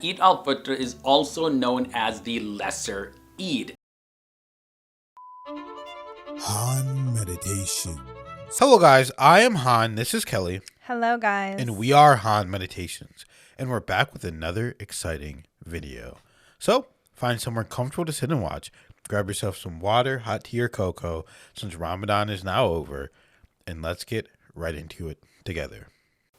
Eid al Fitr is also known as the Lesser Eid. Han Meditations. Hello guys, I am Han, this is Kelly. Hello guys. And we are Han Meditations. And we're back with another exciting video. So, find somewhere comfortable to sit and watch. Grab yourself some water, hot tea or cocoa, since Ramadan is now over. And let's get right into it together.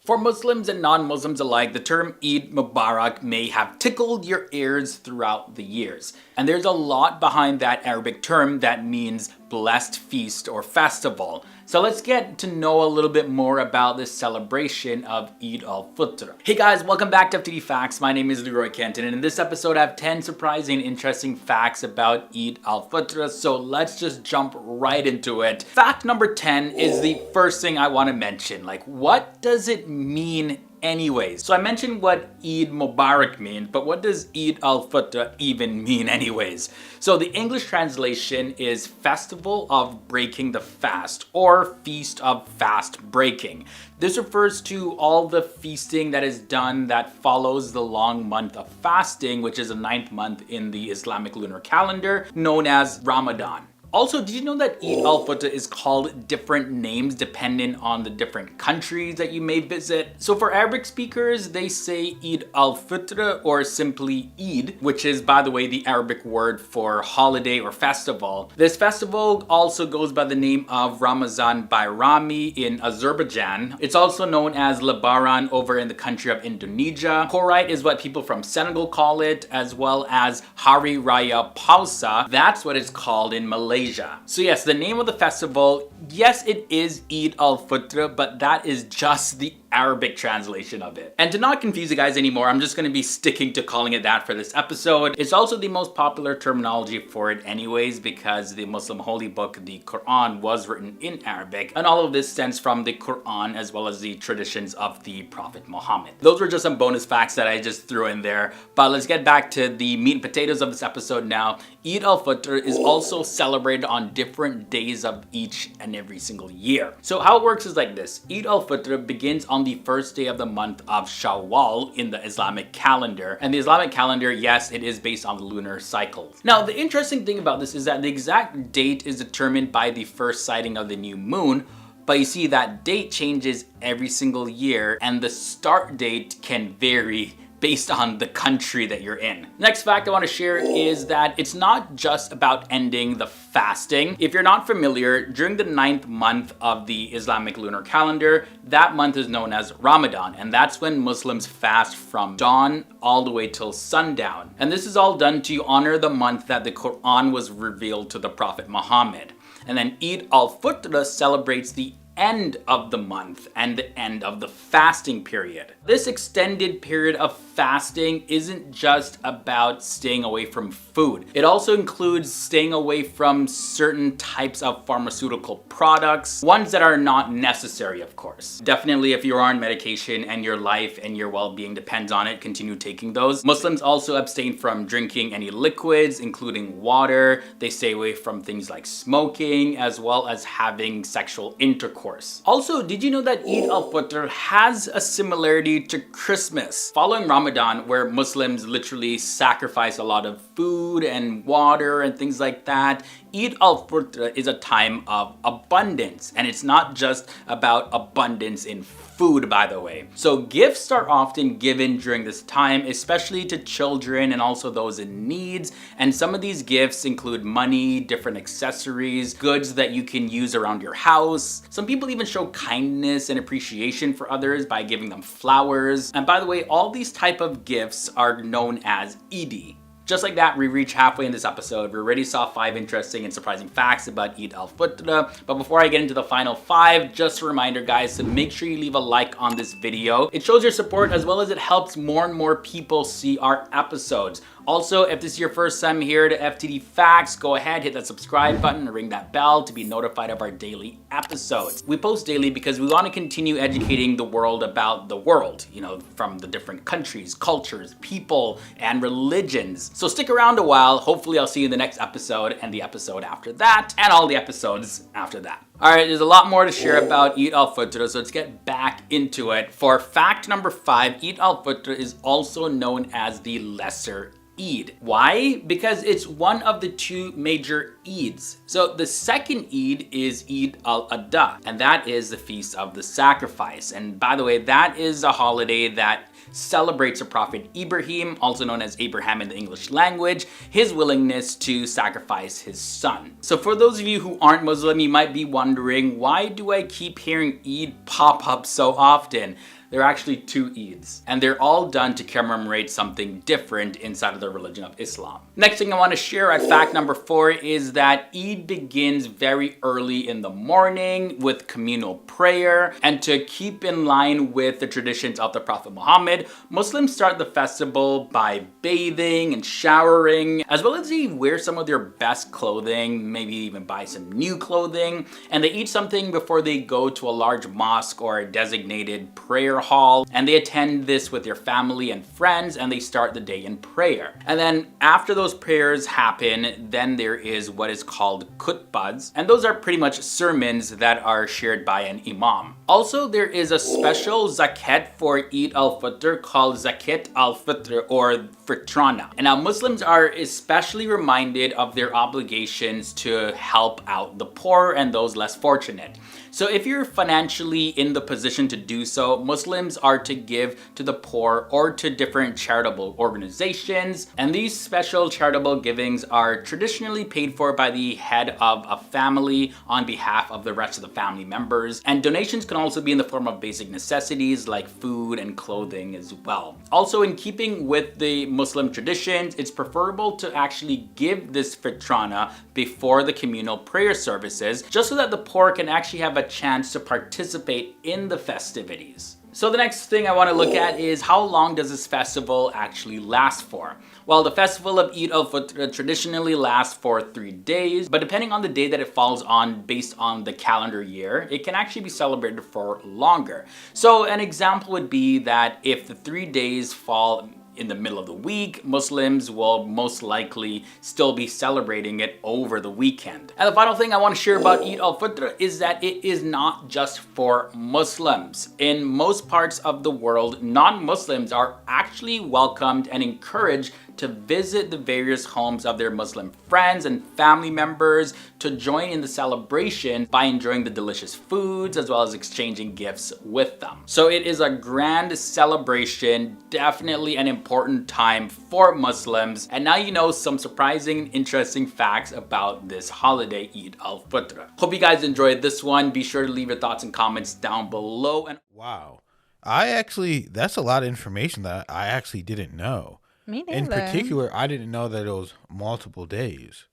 For Muslims and non-Muslims alike, the term Eid Mubarak may have tickled your ears throughout the years. And there's a lot behind that Arabic term that means blessed feast or festival. So let's get to know a little bit more about this celebration of Eid al Fitr. Hey guys, welcome back to FTD Facts. My name is Leroy Kenton, and in this episode I have 10 surprising and interesting facts about Eid al Fitr. So let's just jump right into it. Fact number 10 is the first thing I want to mention. Like, what does it mean anyways? So I mentioned what Eid Mubarak means, but what does Eid al Fitr even mean anyways? So the English translation is Festival of Breaking the Fast, or Feast of Fast Breaking. This refers to all the feasting that is done that follows the long month of fasting, which is the 9th month in the Islamic lunar calendar, known as Ramadan. Also, did you know that Eid al Fitr is called different names depending on the different countries that you may visit? So for Arabic speakers, they say Eid al Fitr or simply Eid, which is, by the way, the Arabic word for holiday or festival. This festival also goes by the name of Ramazan Bayrami in Azerbaijan. It's also known as Lebaran over in the country of Indonesia. Korite is what people from Senegal call it, as well as Hari Raya Pausa. That's what it's called in Malaysia. So yes, the name of the festival, yes, it is Eid al Fitr, but that is just the Arabic translation of it. And to not confuse you guys anymore, I'm just going to be sticking to calling it that for this episode. It's also the most popular terminology for it anyways, because the Muslim holy book, the Quran, was written in Arabic, and all of this stems from the Quran as well as the traditions of the Prophet Muhammad. Those were just some bonus facts that I just threw in there, but let's get back to the meat and potatoes of this episode now. Eid al Fitr is also celebrated on different days of each and every single year. So how it works is like this. Eid al Fitr begins on the first day of the month of Shawwal in the Islamic calendar. And the Islamic calendar, yes, it is based on the lunar cycle. Now, the interesting thing about this is that the exact date is determined by the first sighting of the new moon, but you see that date changes every single year, and the start date can vary based on the country that you're in. Next fact I want to share is that it's not just about ending the fasting. If you're not familiar, during the 9th month of the Islamic lunar calendar, that month is known as Ramadan, and that's when Muslims fast from dawn all the way till sundown. And this is all done to honor the month that the Quran was revealed to the Prophet Muhammad. And then Eid al Fitr celebrates the end of the month and the end of the fasting period. This extended period of fasting isn't just about staying away from food. It also includes staying away from certain types of pharmaceutical products, ones that are not necessary, of course. Definitely, if you're on medication and your life and your well-being depends on it, continue taking those. Muslims also abstain from drinking any liquids, including water. They stay away from things like smoking, as well as having sexual intercourse. Also, did you know that Eid al Fitr has a similarity to Christmas? Following Ramadan, where Muslims literally sacrifice a lot of food and water and things like that, Eid al Fitr is a time of abundance, and it's not just about abundance in food, by the way. So gifts are often given during this time, especially to children and also those in needs. And some of these gifts include money, different accessories, goods that you can use around your house. Some people even show kindness and appreciation for others by giving them flowers. And by the way, all these type of gifts are known as Eid. Just like that, we reached halfway in this episode. We already saw 5 interesting and surprising facts about Eid al Fitr. But before I get into the final 5, just a reminder, guys, to make sure you leave a like on this video. It shows your support as well as it helps more and more people see our episodes. Also, if this is your first time here to FTD Facts, go ahead, hit that subscribe button and ring that bell to be notified of our daily episodes. We post daily because we want to continue educating the world about the world, you know, from the different countries, cultures, people, and religions. So stick around a while. Hopefully I'll see you in the next episode and the episode after that and all the episodes after that. All right, there's a lot more to share about Eid al Fitr, so let's get back into it. For fact number 5, Eid al Fitr is also known as the Lesser Eid. Why? Because it's one of the 2 major Eids. So the second Eid is Eid al-Adha, and that is the Feast of the Sacrifice. And by the way, that is a holiday that celebrates the Prophet Ibrahim, also known as Abraham in the English language, his willingness to sacrifice his son. So for those of you who aren't Muslim, you might be wondering, why do I keep hearing Eid pop up so often? There are actually 2 Eids, and they're all done to commemorate something different inside of the religion of Islam. Next thing I want to share at fact number 4 is that Eid begins very early in the morning with communal prayer, and to keep in line with the traditions of the Prophet Muhammad, Muslims start the festival by bathing and showering, as well as they wear some of their best clothing, maybe even buy some new clothing, and they eat something before they go to a large mosque or a designated prayer hall, and they attend this with their family and friends, and they start the day in prayer. And then after those prayers happen, then there is what is called khutbahs, and those are pretty much sermons that are shared by an imam. Also, there is a special zakat for Eid al Fitr called Zakat al Fitr or Fitrana. And now Muslims are especially reminded of their obligations to help out the poor and those less fortunate. So if you're financially in the position to do so, Muslims are to give to the poor or to different charitable organizations. And these special charitable givings are traditionally paid for by the head of a family on behalf of the rest of the family members. And donations can also be in the form of basic necessities like food and clothing as well. Also, in keeping with the Muslim traditions, it's preferable to actually give this fitrana before the communal prayer services, just so that the poor can actually have a chance to participate in the festivities. So the next thing I want to look at is, how long does this festival actually last for? Well, the festival of Eid al Fitr traditionally lasts for 3 days, but depending on the day that it falls on based on the calendar year, it can actually be celebrated for longer. So an example would be that if the 3 days fall in the middle of the week, Muslims will most likely still be celebrating it over the weekend. And the final thing I want to share about Eid al Fitr is that it is not just for Muslims. In most parts of the world, non-Muslims are actually welcomed and encouraged to visit the various homes of their Muslim friends and family members to join in the celebration by enjoying the delicious foods as well as exchanging gifts with them. So it is a grand celebration, definitely an important time for Muslims. And now you know some surprising, interesting facts about this holiday, Eid al Fitr. Hope you guys enjoyed this one. Be sure to leave your thoughts and comments down below. And Wow. That's a lot of information that I actually didn't know. Me neither. In particular, I didn't know that it was multiple days.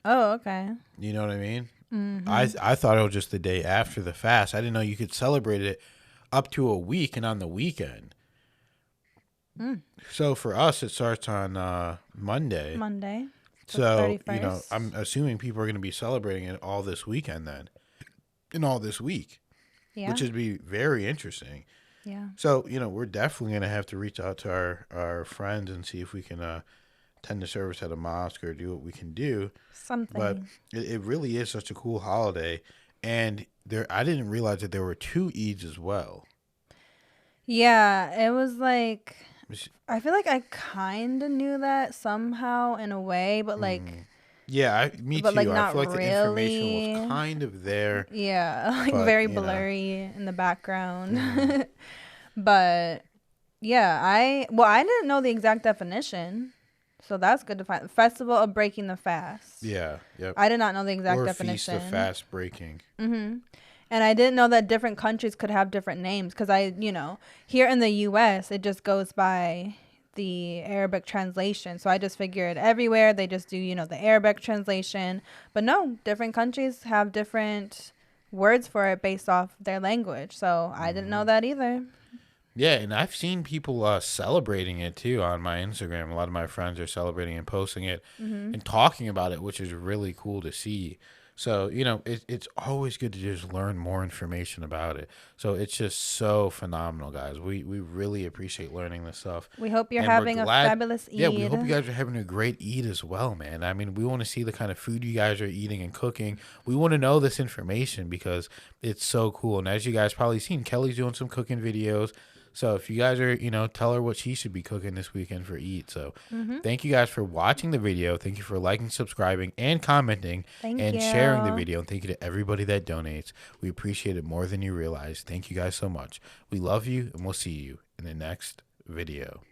Oh, okay. You know what I mean? Mm-hmm. I thought it was just the day after the fast. I didn't know you could celebrate it up to a week and on the weekend. So for us, it starts on Monday. So, 31st. I'm assuming people are going to be celebrating it all this weekend then. And all this week. Yeah. Which would be very interesting. Yeah. So, we're definitely going to have to reach out to our friends and see if we can attend the service at a mosque or do what we can do. Something. But it really is such a cool holiday. And I didn't realize that there were 2 Eids as well. Yeah, it was like, I feel like I kind of knew that somehow in a way, but like... Yeah, me but too. like I not feel like the information really. was kind of there. Yeah, like but, very blurry in the background. But yeah, I didn't know the exact definition. So that's good to find. Festival of Breaking the Fast. Yeah, yep. I did not know the exact definition. Feast of Fast Breaking. Mm-hmm. And I didn't know that different countries could have different names because here in the U.S., it just goes by the Arabic translation. So I just figured everywhere they just do, the Arabic translation. But no, different countries have different words for it based off their language. So I didn't know that either. Yeah, and I've seen people celebrating it too on my Instagram. A lot of my friends are celebrating and posting it and talking about it, which is really cool to see. So, it's always good to just learn more information about it. So it's just so phenomenal, guys. We really appreciate learning this stuff. We hope you're And we're having a glad- fabulous Eid. Yeah, we hope you guys are having a great Eid as well, man. I mean, we want to see the kind of food you guys are eating and cooking. We want to know this information because it's so cool. And as you guys probably seen, Kelly's doing some cooking videos. So if you guys are, tell her what she should be cooking this weekend for Eid. So thank you guys for watching the video. Thank you for liking, subscribing, and commenting and sharing the video. And thank you to everybody that donates. We appreciate it more than you realize. Thank you guys so much. We love you, and we'll see you in the next video.